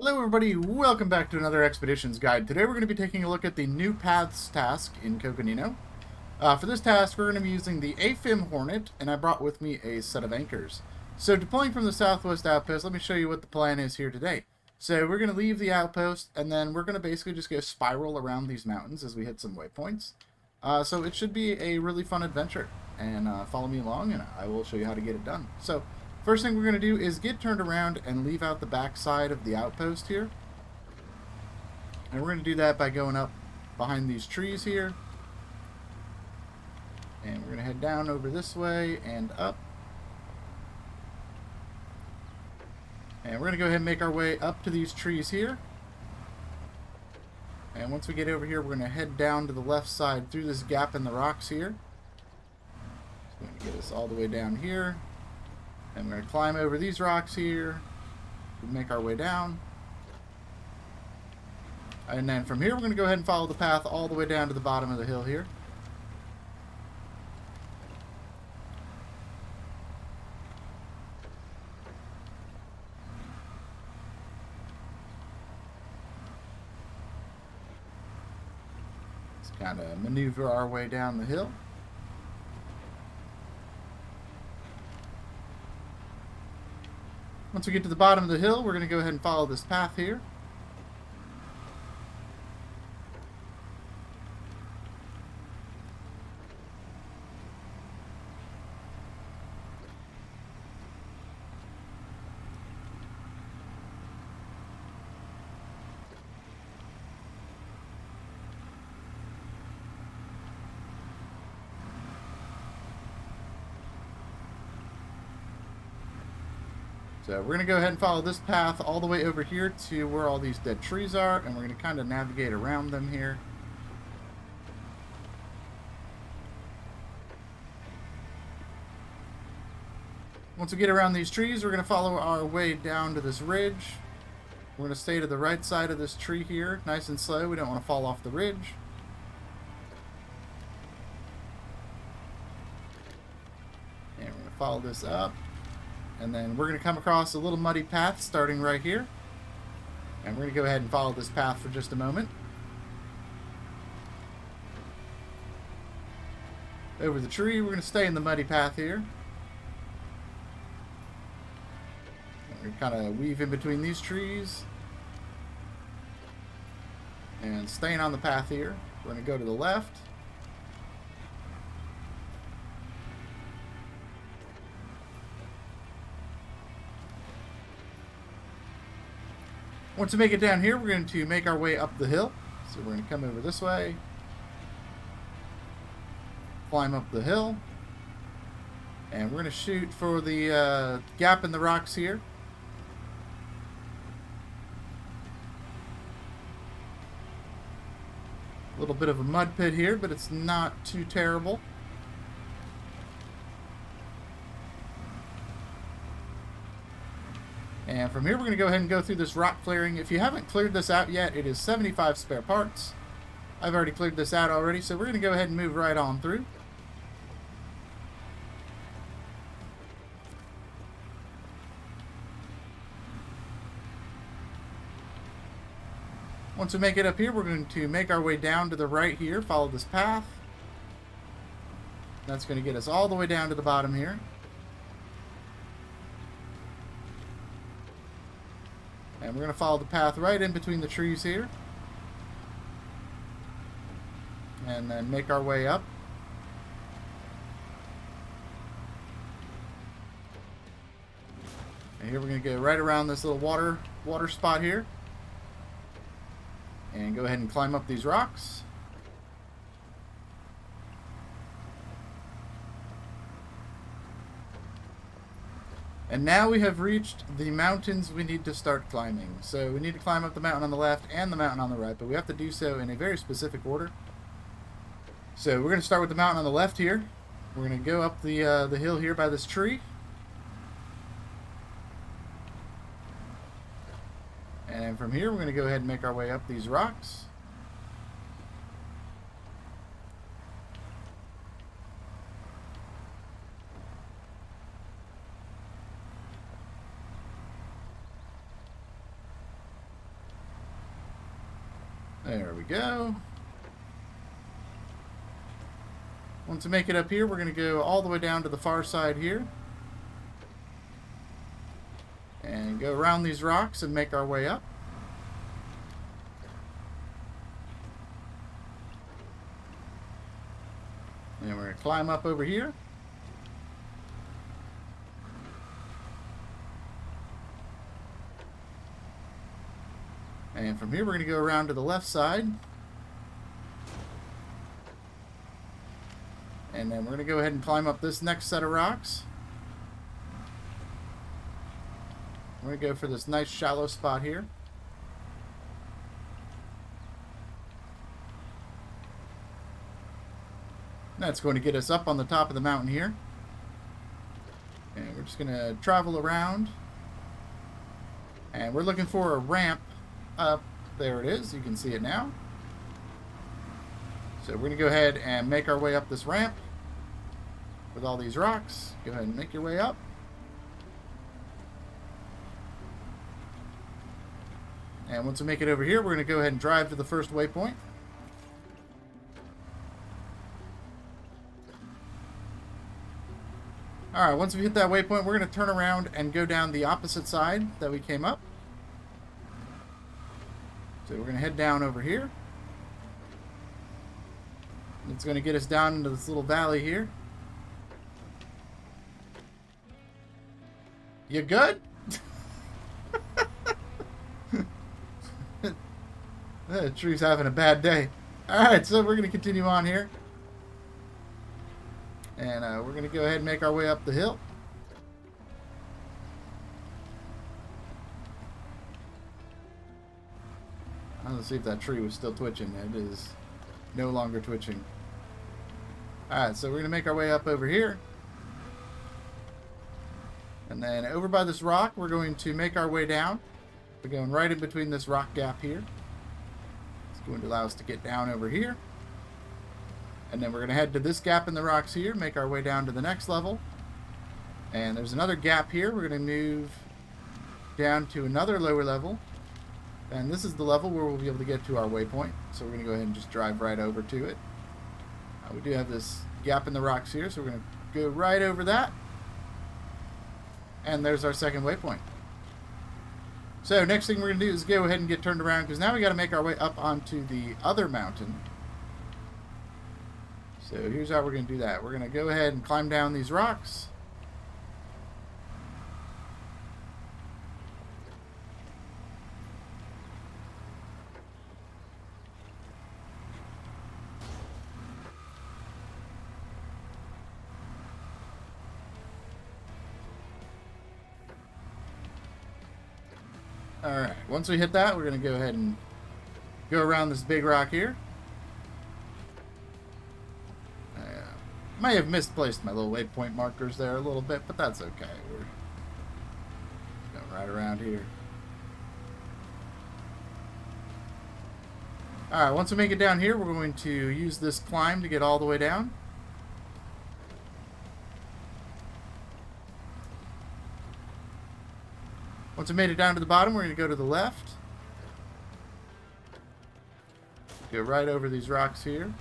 Hello everybody, welcome back to another Expeditions Guide. Today we're going to be taking a look at the New Paths task in Coconino. For this task we're going to be using the AFIM Hornet, and I brought with me a set of anchors. So deploying from the southwest outpost, let me show you what the plan is here today. So we're going to leave the outpost, and then we're going to basically just go spiral around these mountains as we hit some waypoints. So it should be a really fun adventure, and follow me along and I will show you how to get it done. So first thing we're going to do is get turned around and leave out the back side of the outpost here. And we're going to do that by going up behind these trees here. And we're going to head down over this way and up. And we're going to go ahead and make our way up to these trees here. And once we get over here, we're going to head down to the left side through this gap in the rocks here. So we're going to get us all the way down here. And we're going to climb over these rocks here. We make our way down. And then from here, we're going to go ahead and follow the path all the way down to the bottom of the hill here. Let's kind of maneuver our way down the hill. Once we get to the bottom of the hill, we're going to go ahead and follow this path here. So we're going to go ahead and follow this path all the way over here to where all these dead trees are, and we're going to kind of navigate around them here. Once we get around these trees, we're going to follow our way down to this ridge. We're going to stay to the right side of this tree here, nice and slow. We don't want to fall off the ridge. And we're going to follow this up. And then we're going to come across a little muddy path starting right here. And we're going to go ahead and follow this path for just a moment. Over the tree, we're going to stay in the muddy path here. We're going to kind of weave in between these trees. And staying on the path here, we're going to go to the left. Once we make it down here, we're going to make our way up the hill. So we're going to come over this way, climb up the hill, and we're going to shoot for the gap in the rocks here. A little bit of a mud pit here, but it's not too terrible. And from here, we're going to go ahead and go through this rock clearing. If you haven't cleared this out yet, it is 75 spare parts. I've already cleared this out already, so we're going to go ahead and move right on through. Once we make it up here, we're going to make our way down to the right here, follow this path. That's going to get us all the way down to the bottom here. And we're going to follow the path right in between the trees here. And then make our way up. And here we're going to go right around this little water spot here. And go ahead and climb up these rocks. And now we have reached the mountains we need to start climbing. So we need to climb up the mountain on the left and the mountain on the right, but we have to do so in a very specific order. So we're going to start with the mountain on the left here. We're going to go up the hill here by this tree. And from here, we're going to go ahead and make our way up these rocks. There we go. Once we make it up here, we're going to go all the way down to the far side here. And go around these rocks and make our way up. And we're going to climb up over here. And from here, we're going to go around to the left side. And then we're going to go ahead and climb up this next set of rocks. We're going to go for this nice shallow spot here. That's going to get us up on the top of the mountain here. And we're just going to travel around. And we're looking for a ramp up. There it is. You can see it now. So we're going to go ahead and make our way up this ramp with all these rocks. Go ahead and make your way up. And once we make it over here, we're going to go ahead and drive to the first waypoint. Alright, once we hit that waypoint, we're going to turn around and go down the opposite side that we came up. So we're going to head down over here. It's going to get us down into this little valley here. You good? The tree's having a bad day. Alright, so we're going to continue on here. And we're going to go ahead and make our way up the hill. I'm going to see if that tree was still twitching. It is no longer twitching. Alright, so we're going to make our way up over here. And then over by this rock, we're going to make our way down. We're going right in between this rock gap here. It's going to allow us to get down over here. And then we're going to head to this gap in the rocks here, make our way down to the next level. And there's another gap here. We're going to move down to another lower level. And this is the level where we'll be able to get to our waypoint. So we're going to go ahead and just drive right over to it. We do have this gap in the rocks here, so we're going to go right over that. And there's our second waypoint. So next thing we're going to do is go ahead and get turned around, because now we got to make our way up onto the other mountain. So here's how we're going to do that. We're going to go ahead and climb down these rocks. Alright, once we hit that, we're going to go ahead and go around this big rock here. May have misplaced my little waypoint markers there a little bit, but that's okay. We're going right around here. Alright, once we make it down here, we're going to use this climb to get all the way down. Once we made it down to the bottom, we're going to go to the left. Go right over these rocks here.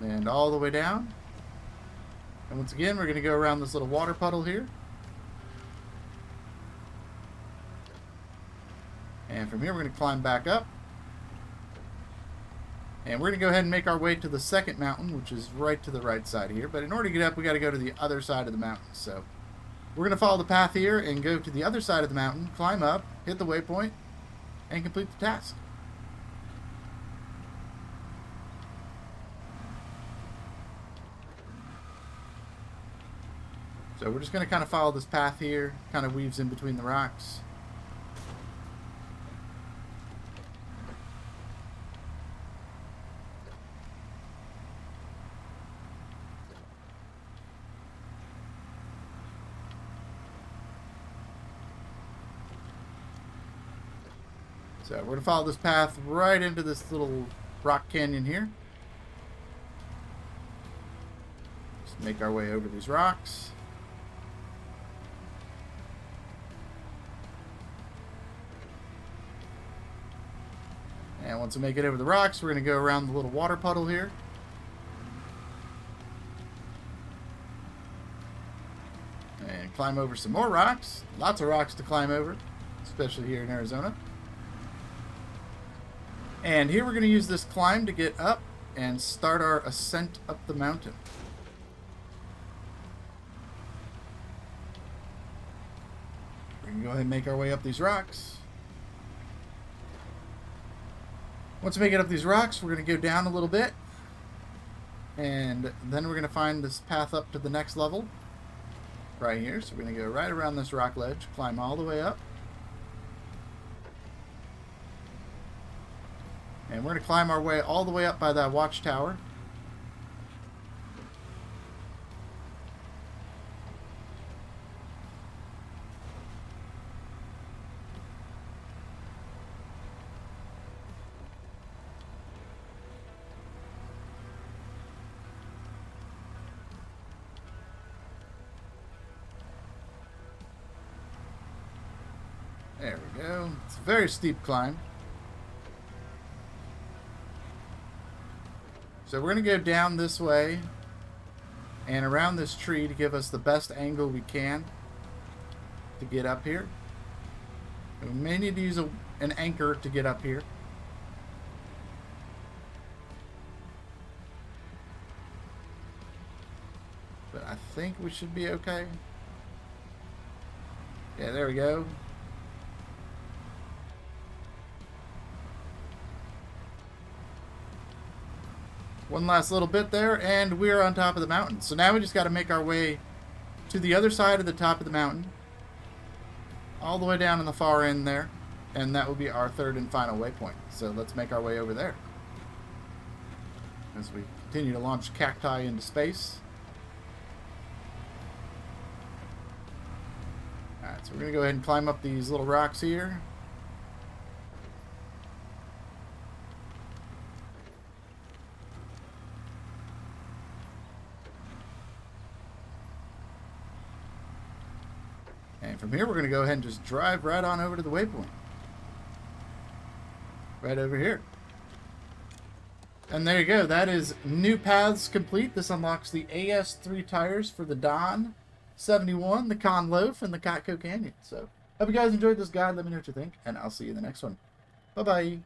And all the way down. And once again, we're going to go around this little water puddle here. And from here, we're going to climb back up. And we're going to go ahead and make our way to the second mountain, which is right to the right side here. But in order to get up, we got to go to the other side of the mountain. So we're going to follow the path here and go to the other side of the mountain, climb up, hit the waypoint, and complete the task. So we're just going to kind of follow this path here, kind of weaves in between the rocks. So we're going to follow this path right into this little rock canyon here. Just make our way over these rocks. And once we make it over the rocks, we're going to go around the little water puddle here. And climb over some more rocks. Lots of rocks to climb over, especially here in Arizona. And here we're going to use this climb to get up and start our ascent up the mountain. We're going to go ahead and make our way up these rocks. Once we make it up these rocks, we're going to go down a little bit. And then we're going to find this path up to the next level. Right here. So we're going to go right around this rock ledge, climb all the way up. And we're going to climb our way all the way up by that watchtower. There we go. It's a very steep climb. So we're going to go down this way and around this tree to give us the best angle we can to get up here. We may need to use an anchor to get up here. But I think we should be okay. Yeah, there we go. One last little bit there, and we're on top of the mountain. So now we just got to make our way to the other side of the top of the mountain, all the way down in the far end there, and that will be our third and final waypoint. So let's make our way over there as we continue to launch cacti into space. Alright, so we're going to go ahead and climb up these little rocks here. And from here, we're going to go ahead and just drive right on over to the waypoint. Right over here. And there you go. That is new paths complete. This unlocks the AS3 tires for the Don 71, the Con Loaf, and the Cotco Canyon. So, hope you guys enjoyed this guide. Let me know what you think, and I'll see you in the next one. Bye-bye.